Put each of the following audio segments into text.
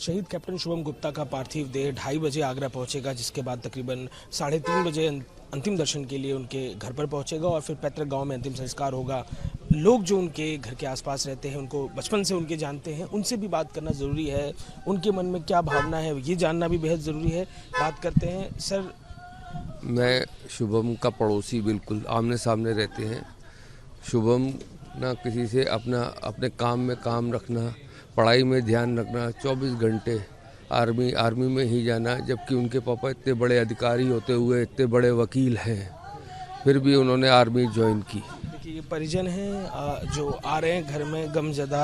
शहीद कैप्टन शुभम गुप्ता का पार्थिव देह 2:30 बजे आगरा पहुंचेगा, जिसके बाद तकरीबन 3:30 बजे अंतिम दर्शन के लिए उनके घर पर पहुंचेगा और फिर पैतृक गांव में अंतिम संस्कार होगा। लोग जो उनके घर के आसपास रहते हैं, उनको बचपन से उनके जानते हैं, उनसे भी बात करना ज़रूरी है। उनके मन में क्या भावना है ये जानना भी बेहद ज़रूरी है। बात करते हैं। सर, मैं शुभम का पड़ोसी, बिल्कुल आमने सामने रहते हैं। शुभम ना किसी से अपने काम में काम रखना, पढ़ाई में ध्यान रखना, 24 घंटे आर्मी में ही जाना, जबकि उनके पापा इतने बड़े अधिकारी होते हुए इतने बड़े वकील हैं, फिर भी उन्होंने आर्मी ज्वाइन की। देखिए, ये परिजन हैं जो आ रहे हैं घर में, गमज़दा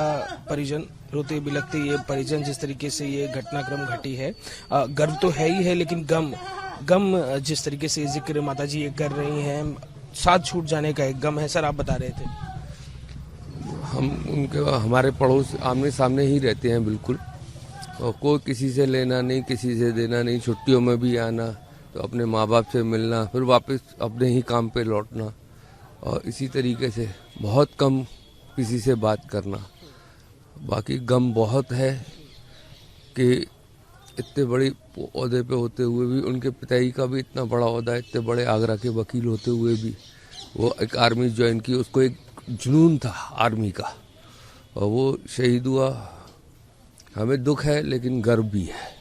परिजन, रोते बिलखते ये परिजन, जिस तरीके से ये घटनाक्रम घटी है। गर्व तो है ही है, लेकिन गम जिस तरीके से जिक्र माताजी ये कर रही हैं, साथ छूट जाने का एक गम है। सर, आप बता रहे थे। हमारे पड़ोस आमने सामने ही रहते हैं, बिल्कुल, और कोई किसी से लेना नहीं, किसी से देना नहीं। छुट्टियों में भी आना तो अपने माँ बाप से मिलना, फिर वापस अपने ही काम पे लौटना, और इसी तरीके से बहुत कम किसी से बात करना। बाकी गम बहुत है कि इतने बड़ी ओहदे पे होते हुए भी, उनके पिताजी का भी इतना बड़ा ओहदा, इतने बड़े आगरा के वकील होते हुए भी वो एक आर्मी ज्वाइन की। उसको एक जुनून था आर्मी का, और वो शहीद हुआ। हमें दुख है, लेकिन गर्व भी है।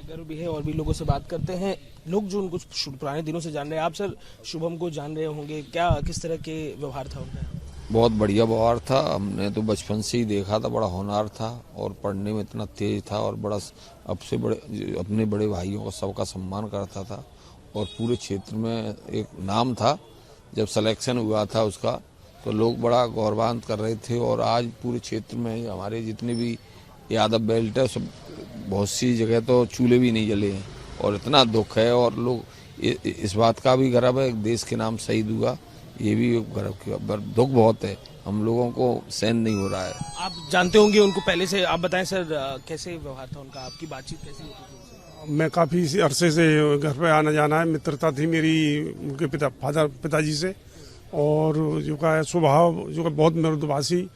गर्व भी है। और भी लोगों से बात करते हैं, लोग जो उनको पुराने दिनों से जान रहे हैं। आप सर शुभम को जान रहे होंगे, क्या किस तरह के व्यवहार था उनका? बहुत बढ़िया व्यवहार था। हमने तो बचपन से ही देखा था। बड़ा होनहार था और पढ़ने में इतना तेज था, और बड़ा अपने बड़े भाइयों का सबका सम्मान करता था, और पूरे क्षेत्र में एक नाम था। जब सिलेक्शन हुआ था उसका, तो लोग बड़ा गौरवान्वित कर रहे थे। और आज पूरे क्षेत्र में हमारे जितने भी यादव बेल्ट है, सब बहुत सी जगह तो चूल्हे भी नहीं जले हैं, और इतना दुख है। और लोग इस बात का भी गर्व है, देश के नाम शहीद हुआ, ये भी गर्व की। दुख बहुत है, हम लोगों को सहन नहीं हो रहा है। आप जानते होंगे उनको पहले से। आप बताएं सर, कैसे व्यवहार था उनका, आपकी बातचीत कैसी होती थी? मैं काफ़ी अरसे से घर पे आना जाना है, मित्रता थी मेरी उनके पिताजी से। और जो का स्वभाव, जो का बहुत मृदुभाषी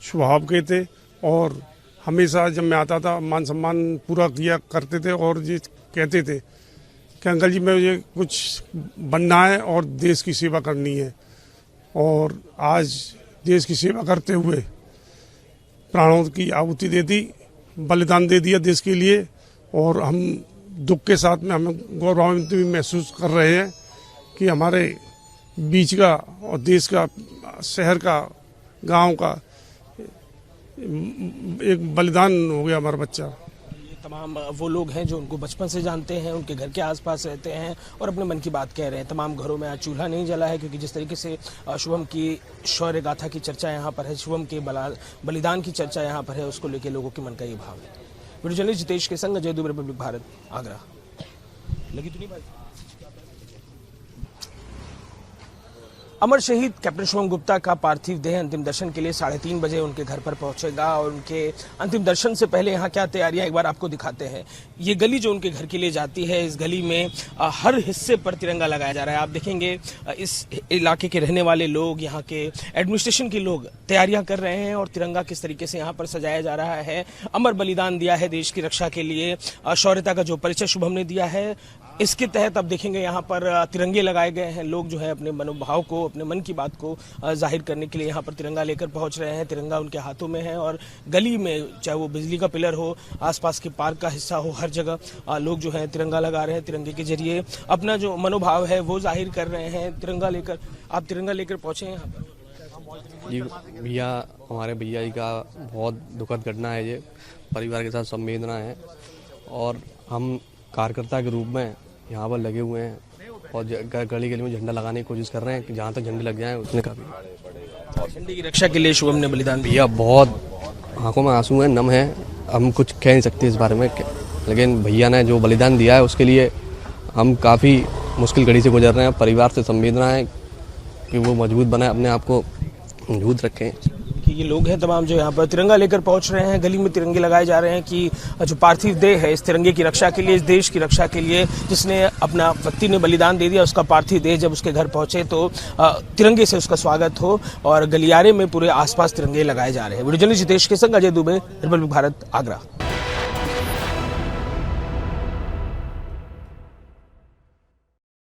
स्वभाव के थे, और हमेशा जब मैं आता था मान सम्मान पूरा किया करते थे। और ये कहते थे कि अंकल जी, मुझे कुछ बनना है और देश की सेवा करनी है। और आज देश की सेवा करते हुए प्राणों की आहुति दे दी, बलिदान दे दिया देश के लिए। और हम दुख के साथ में हमें गौरवान्वित भी महसूस कर रहे हैं कि हमारे बीच का और देश का, शहर का, गांव का एक बलिदान हो गया हमारा बच्चा। ये तमाम वो लोग हैं जो उनको बचपन से जानते हैं, उनके घर के आसपास रहते हैं और अपने मन की बात कह रहे हैं। तमाम घरों में आज चूल्हा नहीं जला है, क्योंकि जिस तरीके से शुभम की शौर्य गाथा की चर्चा यहाँ पर है, शुभम के बलिदान की चर्चा यहाँ पर है, उसको लेकर लोगों के मन का ये भाव है। वीडियो जर्नलिस्ट जितेश के संग अजय दुबे, रिपब्लिक भारत, आगरा। लगी तो नहीं भाई? अमर शहीद कैप्टन शुभम गुप्ता का पार्थिव देह अंतिम दर्शन के लिए 3:30 बजे उनके घर पर पहुंचेगा। और उनके अंतिम दर्शन से पहले यहाँ क्या तैयारियां, एक बार आपको दिखाते हैं। ये गली जो उनके घर के लिए जाती है, इस गली में हर हिस्से पर तिरंगा लगाया जा रहा है। आप देखेंगे इस इलाके के रहने वाले लोग, यहाँ के एडमिनिस्ट्रेशन के लोग तैयारियां कर रहे हैं, और तिरंगा किस तरीके से यहाँ पर सजाया जा रहा है। अमर बलिदान दिया है देश की रक्षा के लिए, शौर्यता का जो परिचय शुभम ने दिया है, इसके तहत अब देखेंगे यहाँ पर तिरंगे लगाए गए हैं। लोग जो है अपने मनोभाव को, अपने मन की बात को जाहिर करने के लिए यहाँ पर तिरंगा लेकर पहुँच रहे हैं। तिरंगा उनके हाथों में है, और गली में, चाहे वो बिजली का पिलर हो, आसपास के पार्क का हिस्सा हो, हर जगह लोग जो है तिरंगा लगा रहे हैं। तिरंगे के जरिए अपना जो मनोभाव है वो जाहिर कर रहे हैं। तिरंगा लेकर, आप तिरंगा लेकर पहुँचे हैं यहाँ पर? जी भैया, हमारे भैया जी का बहुत दुखद घटना है ये, परिवार के साथ संवेदना है। और हम कार्यकर्ता के रूप में यहाँ पर लगे हुए हैं, और गली गली में झंडा लगाने की कोशिश कर रहे हैं कि जहाँ तक झंडे लग जाएं उसने काफ़ी। झंडे की रक्षा के लिए शुभम ने बलिदान दिया। भैया बहुत आंखों में आंसू हैं, नम है, हम कुछ कह नहीं सकते इस बारे में, लेकिन भैया ने जो बलिदान दिया है उसके लिए हम काफ़ी मुश्किल घड़ी से गुजर रहे हैं। परिवार से संवेदना है कि वो मजबूत बनाए, अपने आप को मजबूत रखें। ये लोग हैं तमाम जो यहाँ पर तिरंगा लेकर पहुंच रहे हैं। गली में तिरंगे लगाए जा रहे हैं कि जो पार्थिव देह है, इस तिरंगे की रक्षा के लिए, इस देश की रक्षा के लिए, जिसने अपना पति ने बलिदान दे दिया, उसका पार्थिव देह जब उसके घर पहुंचे तो तिरंगे से उसका स्वागत हो। और गलियारे में पूरे आसपास तिरंगे लगाए जा रहे हैं। वीडियो जर्नलिस्ट जितेश के संग अजय दुबे, रिपब्लिक भारत, आगरा।